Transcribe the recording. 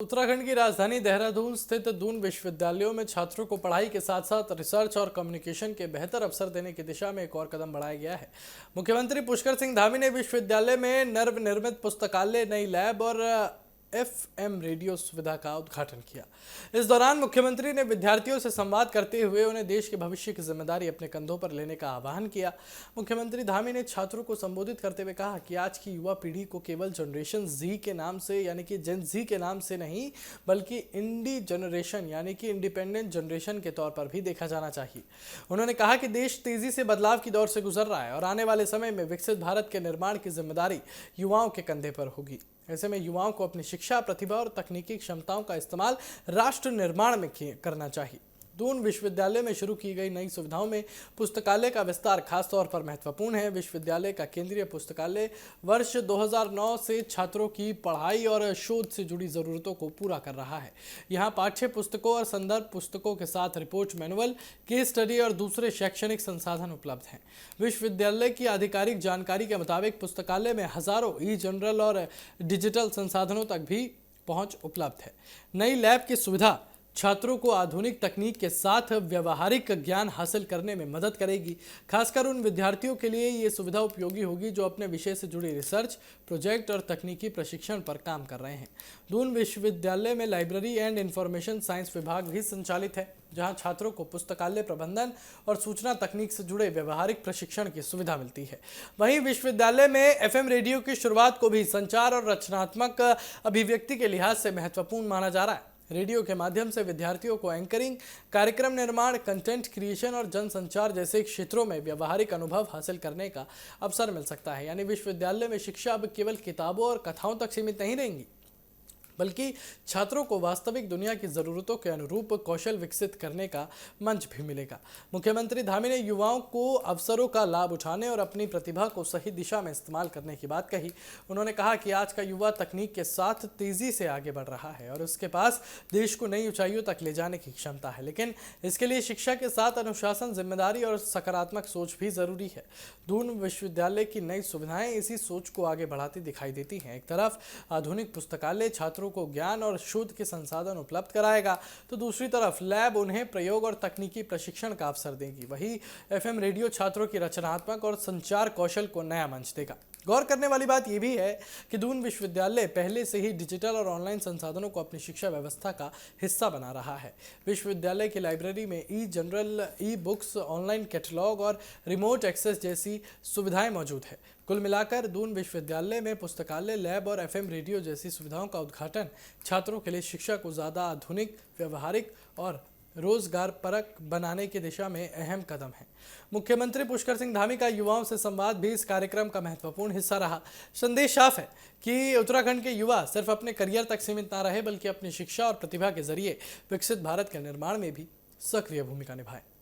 उत्तराखंड की राजधानी देहरादून स्थित दून विश्वविद्यालयों में छात्रों को पढ़ाई के साथ साथ रिसर्च और कम्युनिकेशन के बेहतर अवसर देने की दिशा में एक और कदम बढ़ाया गया है। मुख्यमंत्री पुष्कर सिंह धामी ने विश्वविद्यालय में नवनिर्मित पुस्तकालय, नई लैब और एफएम रेडियो सुविधा का उद्घाटन किया। इस दौरान मुख्यमंत्री ने विद्यार्थियों से संवाद करते हुए उन्हें देश के भविष्य की जिम्मेदारी अपने कंधों पर लेने का आह्वान किया। मुख्यमंत्री धामी ने छात्रों को संबोधित करते हुए कहा कि आज की युवा पीढ़ी को केवल जनरेशन जी के नाम से यानी कि जेन जी के नाम से नहीं, बल्कि इंडी जनरेशन यानी कि इंडिपेंडेंट जनरेशन के तौर पर भी देखा जाना चाहिए। उन्होंने कहा कि देश तेजी से बदलाव की दौर से गुजर रहा है और आने वाले समय में विकसित भारत के निर्माण की जिम्मेदारी युवाओं के कंधे पर होगी। ऐसे में युवाओं को अपनी शिक्षा, प्रतिभा और तकनीकी क्षमताओं का इस्तेमाल राष्ट्र निर्माण में करना चाहिए। दून विश्वविद्यालय में शुरू की गई नई सुविधाओं में पुस्तकालय का विस्तार खासतौर पर महत्वपूर्ण है। विश्वविद्यालय का केंद्रीय पुस्तकालय वर्ष 2009 से छात्रों की पढ़ाई और शोध से जुड़ी जरूरतों को पूरा कर रहा है। यहाँ पाठ्य पुस्तकों और संदर्भ पुस्तकों के साथ रिपोर्ट, मैनुअल, केस स्टडी और दूसरे शैक्षणिक संसाधन उपलब्ध हैं। विश्वविद्यालय की आधिकारिक जानकारी के मुताबिक पुस्तकालय में हजारों ई जर्नल और डिजिटल संसाधनों तक भी पहुंच उपलब्ध है। नई लैब की सुविधा छात्रों को आधुनिक तकनीक के साथ व्यवहारिक ज्ञान हासिल करने में मदद करेगी। खासकर उन विद्यार्थियों के लिए ये सुविधा उपयोगी होगी जो अपने विषय से जुड़ी रिसर्च, प्रोजेक्ट और तकनीकी प्रशिक्षण पर काम कर रहे हैं। दून विश्वविद्यालय में लाइब्रेरी एंड इंफॉर्मेशन साइंस विभाग भी संचालित है, जहां छात्रों को पुस्तकालय प्रबंधन और सूचना तकनीक से जुड़े व्यवहारिक प्रशिक्षण की सुविधा मिलती है। वहीं विश्वविद्यालय में एफएम रेडियो की शुरुआत को भी संचार और रचनात्मक अभिव्यक्ति के लिहाज से महत्वपूर्ण माना जा रहा है। रेडियो के माध्यम से विद्यार्थियों को एंकरिंग, कार्यक्रम निर्माण, कंटेंट क्रिएशन और जनसंचार जैसे क्षेत्रों में व्यावहारिक अनुभव हासिल करने का अवसर मिल सकता है। यानी विश्वविद्यालय में शिक्षा अब केवल किताबों और कथाओं तक सीमित नहीं रहेंगी, बल्कि छात्रों को वास्तविक दुनिया की ज़रूरतों के अनुरूप कौशल विकसित करने का मंच भी मिलेगा। मुख्यमंत्री धामी ने युवाओं को अवसरों का लाभ उठाने और अपनी प्रतिभा को सही दिशा में इस्तेमाल करने की बात कही। उन्होंने कहा कि आज का युवा तकनीक के साथ तेज़ी से आगे बढ़ रहा है और उसके पास देश को नई ऊंचाइयों तक ले जाने की क्षमता है, लेकिन इसके लिए शिक्षा के साथ अनुशासन, जिम्मेदारी और सकारात्मक सोच भी ज़रूरी है। दून विश्वविद्यालय की नई सुविधाएं इसी सोच को आगे बढ़ाती दिखाई देती हैं। एक तरफ आधुनिक पुस्तकालय छात्रों को ज्ञान और शोध के संसाधन उपलब्ध कराएगा, तो दूसरी तरफ लैब उन्हें प्रयोग और तकनीकी प्रशिक्षण का अवसर देगी। वहीं एफएम रेडियो छात्रों की रचनात्मक और संचार कौशल को नया मंच देगा। गौर करने वाली बात यह भी है कि दून विश्वविद्यालय पहले से ही डिजिटल और ऑनलाइन संसाधनों को अपनी शिक्षा व्यवस्था का हिस्सा बना रहा है। विश्वविद्यालय की लाइब्रेरी में e journal, e books, online catalogue और रिमोट एक्सेस जैसी सुविधाएं मौजूद है। कुल मिलाकर दून विश्वविद्यालय में पुस्तकालय, लैब और एफएम रेडियो जैसी सुविधाओं का उद्घाटन छात्रों के लिए शिक्षा को ज़्यादा आधुनिक, व्यवहारिक और रोजगार परक बनाने की दिशा में अहम कदम है। मुख्यमंत्री पुष्कर सिंह धामी का युवाओं से संवाद भी इस कार्यक्रम का महत्वपूर्ण हिस्सा रहा। संदेश साफ है कि उत्तराखंड के युवा सिर्फ अपने करियर तक सीमित ना रहे, बल्कि अपनी शिक्षा और प्रतिभा के जरिए विकसित भारत के निर्माण में भी सक्रिय भूमिका निभाएं।